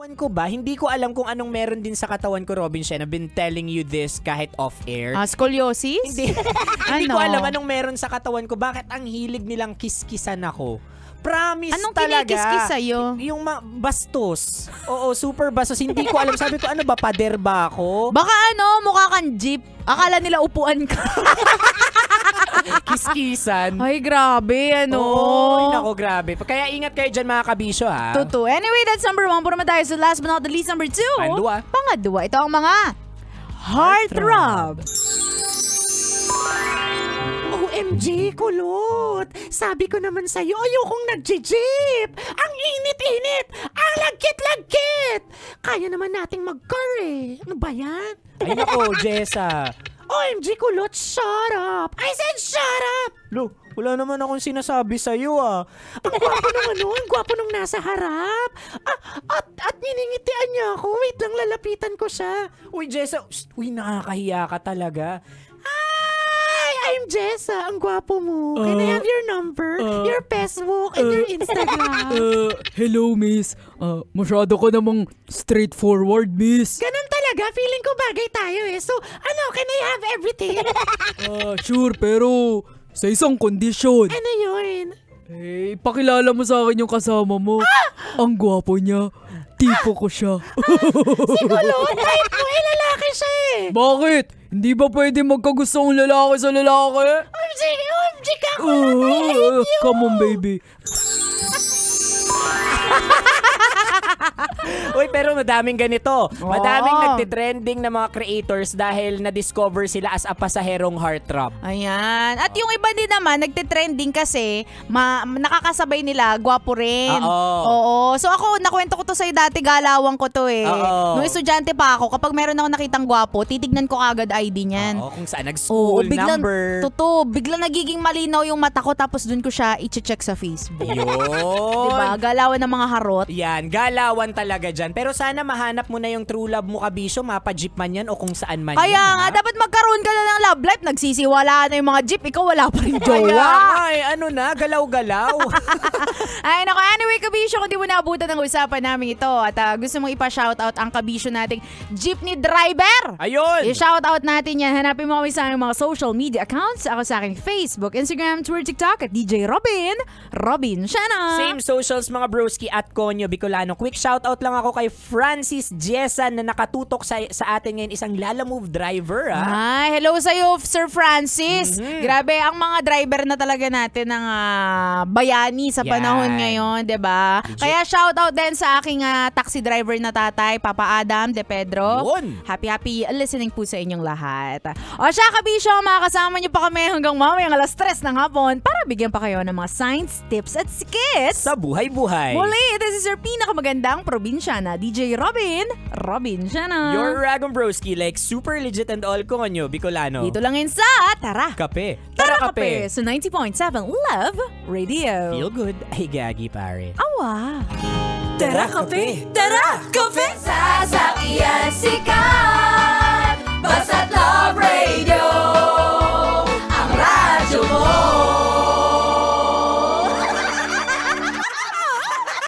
Katawan ko ba? Hindi ko alam kung anong meron din sa katawan ko, Robin Shen. I've been telling you this kahit off-air. Scoliosis? Hindi. Hindi ko alam anong meron sa katawan ko. Bakit ang hilig nilang kiskisan ako? Promise anong talaga. Anong kinikis sa'yo? Yung bastos. Oo, super bastos. Hindi ko alam. Sabi ko, ano ba, pader ba ako? Baka mukha kang jeep. Akala nila upuan ka. Kiskisan. Ay, grabe, Oo, nako, grabe. Kaya ingat kayo dyan, mga kabisyo, ha? Totoo. Anyway, that's number 1. Puro naman tayo sa last but not the least, number 2. Pangadwa. Ito ang mga heartthrob. OMG, kulot! Sabi ko naman sa'yo, ayokong nag-jeep! Ang init-init! Ang lagkit-lagkit! Kaya naman nating mag-car eh. Ano ba yan? Ay nako, Jessa. OMG, kulot, shut up! I said shut up! Lo, wala naman akong sinasabi sa'yo ah. Ang gwapo nung ang gwapo nung nasa harap. At niningitian niya ako. Wait lang, lalapitan ko siya. Uy, Jessa, uy, nakakahiya ka talaga. I'm Jessa. Ang gwapo mo. Can I have your number, your Facebook, and your Instagram? Hello, miss. Masyado ka namang straightforward, miss. Ganun talaga. Feeling ko bagay tayo eh. So, can I have everything? Sure, pero sa isang kondisyon. Ano yun? Pakilala mo sa akin yung kasama mo. Ang gwapo niya. Tipo ko siya. Si Kulot, type mo eh, lalaki siya eh. Bakit? Hindi ba pwede magkagusto ang lalaki sa lalaki? OMG ka, Kulot, I hate you. Come on, baby. Uy, pero madaming ganito. Madaming nagtitrending na mga creators dahil na-discover sila as a pasaherong heartthrob. Ayan. At yung iba din naman, nagtitrending kasi nakakasabay nila, gwapo rin. Oo. So ako, nakwento ko to sa'yo dati, galawang ko to eh. Nung estudyante pa ako, kapag meron ako nakitang gwapo, titignan ko agad ID niyan. Oo, kung saan nag-school, number. Totoo, biglang nagiging malinaw yung mata ko tapos dun ko siya i-check sa Facebook. Yun. Diba? Galawan ng mga harot. Yan, galawan talaga dyan. Pero sana mahanap mo na yung true love mo, kabisyo, mapa-jeep man yan o kung saan man Kaya yan. Nga, dapat magkaroon ka na ng love life. Nagsisiwala na yung mga jeep, ikaw wala pa rin jowa. Ay, galaw-galaw. Ay, nako, anyway, kabisyo, kung di mo naabutan ang usapan namin ito at gusto mong ipa-shoutout ang kabisyo nating jeepney driver. Ayun! I-shoutout natin yan. Hanapin mo kami sa aming mga social media accounts. Ako sa aking Facebook, Instagram, Twitter, TikTok at DJ Robin Shana. Same socials mga broski at Konyo Bicolano. Quick shoutout lang ako kay Francis Jessa na nakatutok sa atin ngayon, isang Lalamove driver. Ay, hello sa'yo, Sir Francis. Grabe, ang mga driver na talaga natin ng bayani sa panahon ngayon, diba? Kaya shoutout din sa aking taxi driver na tatay, Papa Adam De Pedro. Yun. Happy listening po sa inyong lahat. O siya, kabisyo, makakasama niyo pa kami hanggang mamayang alas 3 ng hapon para bigyan pa kayo ng mga science, tips at skits sa buhay-buhay. Muli, this is your pinakamagandang probinsyana, DJ Robin Shana. Your Ragon Broski, like super legit and all Konyo Bicolano. Dito lang yun sa Tara Kape sa 90.7 Love Radio. Feel good. Ay, gagi pare. Awa. Tara Kape! Tara Kape! Sasakyan